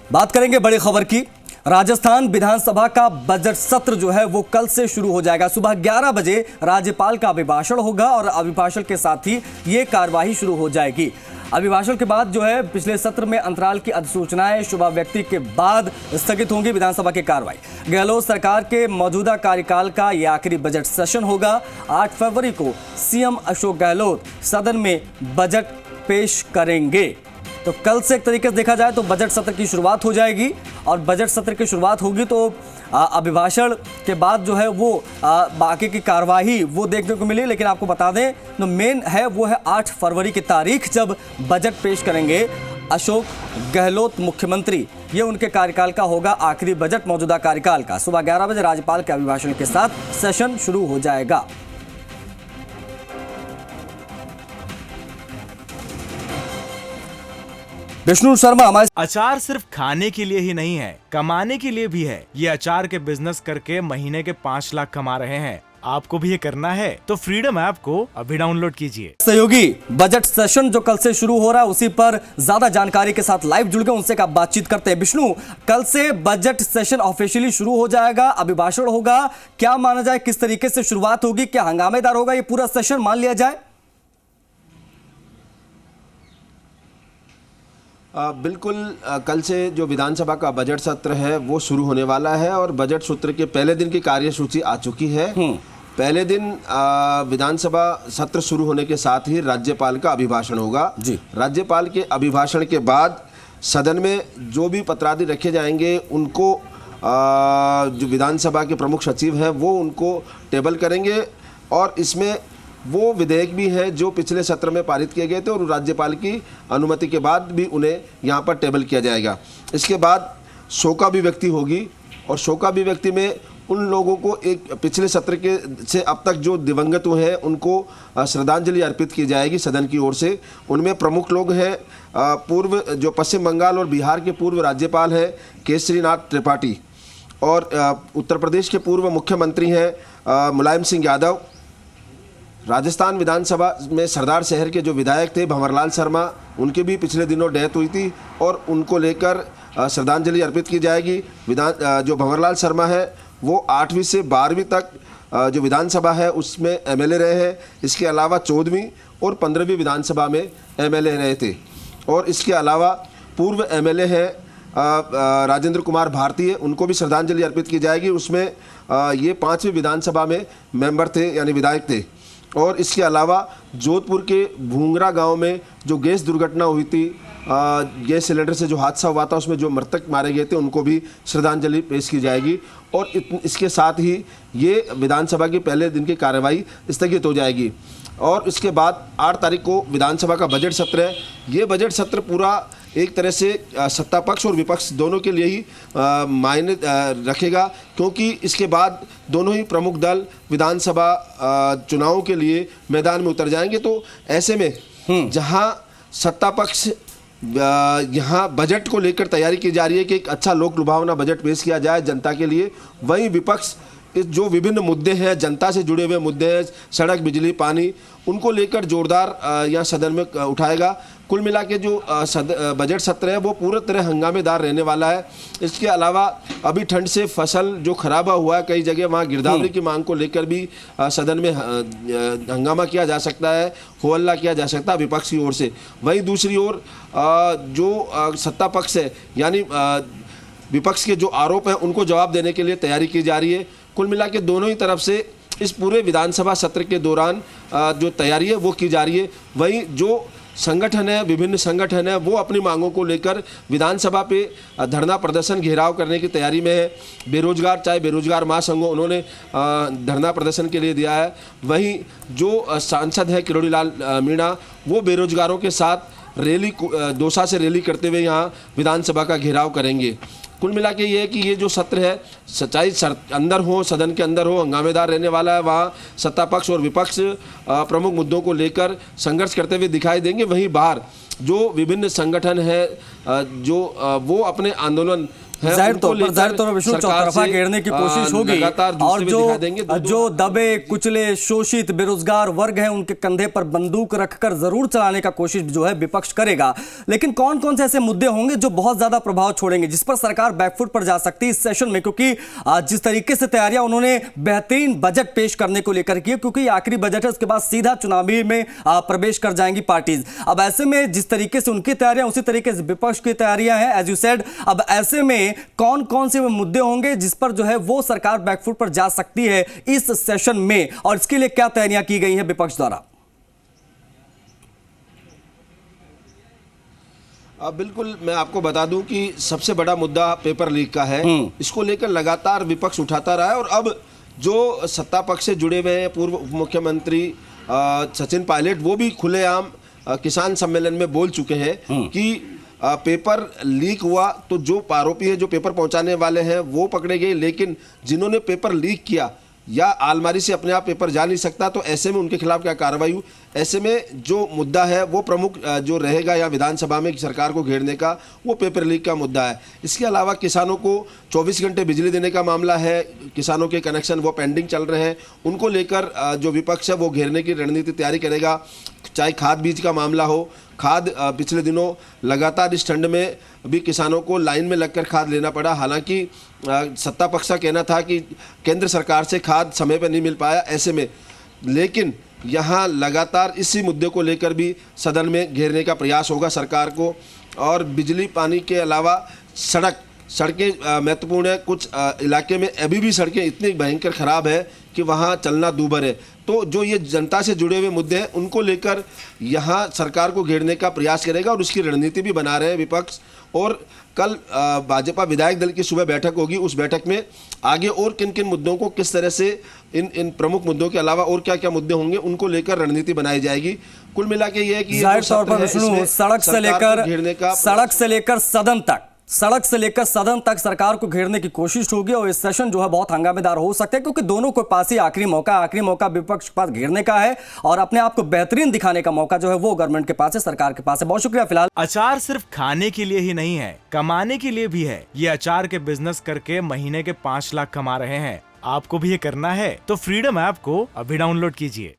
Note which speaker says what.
Speaker 1: बात करेंगे बड़ी खबर की। राजस्थान विधानसभा का बजट सत्र जो है वो कल से शुरू हो जाएगा। सुबह 11 बजे राज्यपाल का अभिभाषण होगा और अभिभाषण के साथ ही ये कार्यवाही शुरू हो जाएगी। अभिभाषण के बाद जो है पिछले सत्र में अंतराल की अधिसूचनाएं शुभ व्यक्ति के बाद स्थगित होंगी विधानसभा की कार्रवाई। गहलोत सरकार के मौजूदा कार्यकाल का यह आखिरी बजट सेशन होगा। 8 फरवरी को सीएम अशोक गहलोत सदन में बजट पेश करेंगे। तो कल से एक तरीके से देखा जाए तो बजट सत्र की शुरुआत हो जाएगी और बजट सत्र की शुरुआत होगी तो अभिभाषण के बाद जो है वो बाकी की कार्यवाही वो देखने को मिली। लेकिन आपको बता दें तो मेन है वो है 8 फरवरी की तारीख जब बजट पेश करेंगे अशोक गहलोत मुख्यमंत्री। ये उनके कार्यकाल का होगा आखिरी बजट मौजूदा कार्यकाल का। सुबह 11 बजे राज्यपाल के अभिभाषण के साथ सेशन शुरू हो जाएगा। विष्णु शर्मा हमारे।
Speaker 2: अचार सिर्फ खाने के लिए ही नहीं है, कमाने के लिए भी है। ये अचार के बिजनेस करके महीने के 5 लाख कमा रहे हैं। आपको भी ये करना है तो फ्रीडम ऐप को अभी डाउनलोड कीजिए।
Speaker 1: सहयोगी बजट सेशन जो कल से शुरू हो रहा है उसी पर ज्यादा जानकारी के साथ लाइव जुड़ गए, उनसे का बातचीत करते हैं। विष्णु, कल से बजट सेशन ऑफिशियली शुरू हो जाएगा, अभिभाषण होगा, क्या माना जाए किस तरीके से शुरुआत होगी, क्या हंगामेदार होगा ये पूरा सेशन मान लिया जाए?
Speaker 3: बिल्कुल, कल से जो विधानसभा का बजट सत्र है वो शुरू होने वाला है और बजट सत्र के पहले दिन की कार्यसूची आ चुकी है। पहले दिन विधानसभा सत्र शुरू होने के साथ ही राज्यपाल का अभिभाषण होगा जी। राज्यपाल के अभिभाषण के बाद सदन में जो भी पत्रादि रखे जाएंगे उनको जो विधानसभा के प्रमुख सचिव हैं वो उनको टेबल करेंगे और इसमें वो विधेयक भी हैं जो पिछले सत्र में पारित किए गए थे और राज्यपाल की अनुमति के बाद भी उन्हें यहाँ पर टेबल किया जाएगा। इसके बाद शोक अभिव्यक्ति होगी और शोक अभिव्यक्ति में उन लोगों को एक पिछले सत्र के से अब तक जो दिवंगत हुए हैं उनको श्रद्धांजलि अर्पित की जाएगी सदन की ओर से। उनमें प्रमुख लोग हैं पूर्व जो पश्चिम बंगाल और बिहार के पूर्व राज्यपाल हैं केसरीनाथ त्रिपाठी और उत्तर प्रदेश के पूर्व मुख्यमंत्री हैं मुलायम सिंह यादव। राजस्थान विधानसभा में सरदार शहर के जो विधायक थे भंवरलाल शर्मा, उनकी भी पिछले दिनों डेथ हुई थी और उनको लेकर श्रद्धांजलि अर्पित की जाएगी। जो भंवरलाल शर्मा है वो 8वीं से 12वीं तक जो विधानसभा है उसमें एमएलए रहे हैं। इसके अलावा 14वीं और 15वीं विधानसभा में एमएलए रहे थे और इसके अलावा पूर्व एमएलए हैं राजेंद्र कुमार भारती, उनको भी श्रद्धांजलि अर्पित की जाएगी। उसमें ये 5वीं विधानसभा में मेंबर थे यानी विधायक थे। और इसके अलावा जोधपुर के भूंगरा गांव में जो गैस दुर्घटना हुई थी, गैस सिलेंडर से जो हादसा हुआ था उसमें जो मृतक मारे गए थे उनको भी श्रद्धांजलि पेश की जाएगी। और इसके साथ ही ये विधानसभा की पहले दिन की कार्यवाही स्थगित हो जाएगी। और इसके बाद 8 तारीख को विधानसभा का बजट सत्र है। ये बजट सत्र पूरा एक तरह से सत्ता पक्ष और विपक्ष दोनों के लिए ही मायने रखेगा, क्योंकि इसके बाद दोनों ही प्रमुख दल विधानसभा चुनावों के लिए मैदान में उतर जाएंगे। तो ऐसे में जहां सत्ता पक्ष यहाँ बजट को लेकर तैयारी की जा रही है कि एक अच्छा लोक लुभावना बजट पेश किया जाए जनता के लिए, वहीं विपक्ष जो विभिन्न मुद्दे हैं जनता से जुड़े हुए मुद्दे हैं, सड़क, बिजली, पानी, उनको लेकर जोरदार यहाँ सदन में उठाएगा। कुल मिला के जो बजट सत्र है वो पूरी तरह हंगामेदार रहने वाला है। इसके अलावा अभी ठंड से फसल जो खराबा हुआ है कई जगह, वहाँ गिरदावरी की मांग को लेकर भी सदन में हंगामा किया जा सकता है, हो हल्ला किया जा सकता है विपक्ष की ओर से। वहीं दूसरी ओर जो सत्ता पक्ष है यानी विपक्ष के जो आरोप हैं उनको जवाब देने के लिए तैयारी की जा रही है। कुल मिला के दोनों ही तरफ से इस पूरे विधानसभा सत्र के दौरान जो तैयारी है वो की जा रही है। वहीं जो संगठन है, विभिन्न संगठन है, वो अपनी मांगों को लेकर विधानसभा पे धरना प्रदर्शन घेराव करने की तैयारी में है। बेरोजगार, चाहे बेरोजगार महासंघों, उन्होंने धरना प्रदर्शन के लिए दिया है। वहीं जो सांसद है किरोड़ी लाल मीणा, वो बेरोजगारों के साथ रैली, दौसा से रैली करते हुए यहाँ विधानसभा का घेराव करेंगे। कुल मिला के ये है कि ये जो सत्र है सच्चाई अंदर हो, सदन के अंदर हो, हंगामेदार रहने वाला है। वहाँ सत्ता पक्ष और विपक्ष प्रमुख मुद्दों को लेकर संघर्ष करते हुए दिखाई देंगे। वहीं बाहर जो विभिन्न संगठन है जो वो अपने आंदोलन हैं,
Speaker 1: जाहिर
Speaker 3: उनको
Speaker 1: तौर पर
Speaker 3: लेकर
Speaker 1: विष्णु
Speaker 3: सरकार
Speaker 1: चौतरफा
Speaker 3: से,
Speaker 1: घेरने की कोशिश होगी
Speaker 3: लगातार
Speaker 1: और
Speaker 3: दूसरे भी दिखा देंगे।
Speaker 1: जो दबे कुचले शोषित बेरोजगार वर्ग हैं उनके कंधे पर बंदूक रखकर जरूर चलाने का कोशिश जो है विपक्ष करेगा। लेकिन कौन कौन से ऐसे मुद्दे होंगे जो बहुत ज्यादा प्रभाव छोड़ेंगे, जिस पर सरकार बैकफुट पर जा सकती है इस सेशन में? क्योंकि जिस तरीके से तैयारियां उन्होंने बेहतरीन बजट पेश करने को लेकर की है, क्योंकि आखिरी बजट है, उसके बाद सीधा चुनावी में प्रवेश कर जाएंगी पार्टीज। अब ऐसे में जिस तरीके से उनकी तैयारियां उसी तरीके से विपक्ष की तैयारियां हैं एज यू सेड। अब ऐसे में कौन कौन से मुद्दे होंगे जिस पर जो है वो सरकार बैकफुट पर जा सकती है इस सेशन में, और इसके लिए क्या तैयारियां की गई हैं विपक्ष द्वारा?
Speaker 3: बिल्कुल, मैं आपको बता दूं कि सबसे बड़ा मुद्दा पेपर लीक का है। इसको लेकर लगातार विपक्ष उठाता रहा है और अब जो सत्ता पक्ष से जुड़े हुए हैं पूर्व उप मुख्यमंत्री सचिन पायलट, वो भी खुलेआम किसान सम्मेलन में बोल चुके हैं कि पेपर लीक हुआ तो जो आरोपी है, जो पेपर पहुंचाने वाले हैं वो पकड़े गए, लेकिन जिन्होंने पेपर लीक किया या अलमारी से अपने आप पेपर जा नहीं सकता, तो ऐसे में उनके खिलाफ क्या कार्रवाई हुई। ऐसे में जो मुद्दा है वो प्रमुख जो रहेगा या विधानसभा में सरकार को घेरने का, वो पेपर लीक का मुद्दा है। इसके अलावा किसानों को 24 घंटे बिजली देने का मामला है, किसानों के कनेक्शन वो पेंडिंग चल रहे हैं, उनको लेकर जो विपक्ष है वो घेरने की रणनीति तैयारी करेगा। चाहे खाद बीज का मामला हो, खाद पिछले दिनों लगातार इस ठंड में भी किसानों को लाइन में लगकर खाद लेना पड़ा। हालांकि सत्ता पक्ष का कहना था कि केंद्र सरकार से खाद समय पर नहीं मिल पाया, ऐसे में लेकिन यहाँ लगातार इसी मुद्दे को लेकर भी सदन में घेरने का प्रयास होगा सरकार को। और बिजली पानी के अलावा सड़कें महत्वपूर्ण है। कुछ इलाके में अभी भी सड़कें इतनी भयंकर खराब है कि वहाँ चलना दूभर है। तो जो ये जनता से जुड़े हुए मुद्दे हैं उनको लेकर यहाँ सरकार को घेरने का प्रयास करेगा और उसकी रणनीति भी बना रहे हैं विपक्ष। और कल भाजपा विधायक दल की सुबह बैठक होगी, उस बैठक में आगे और किन किन मुद्दों को किस तरह से इन प्रमुख मुद्दों के अलावा और क्या क्या मुद्दे होंगे उनको लेकर रणनीति बनाई जाएगी। कुल मिला के ये है कि
Speaker 1: जाहिर तौर पर विष्णु सड़क से लेकर सदन तक सरकार को घेरने की कोशिश होगी और इस सेशन जो है बहुत हंगामेदार हो सकते हैं, क्योंकि दोनों के पास ही आखिरी मौका विपक्ष के पास घेरने का है और अपने आप को बेहतरीन दिखाने का मौका जो है वो गवर्नमेंट के पास है, सरकार के पास है। बहुत शुक्रिया। फिलहाल
Speaker 2: अचार सिर्फ खाने के लिए ही नहीं है, कमाने के लिए भी है। ये अचार के बिजनेस करके महीने के 5 लाख कमा रहे हैं। आपको भी ये करना है तो फ्रीडम ऐप को अभी डाउनलोड कीजिए।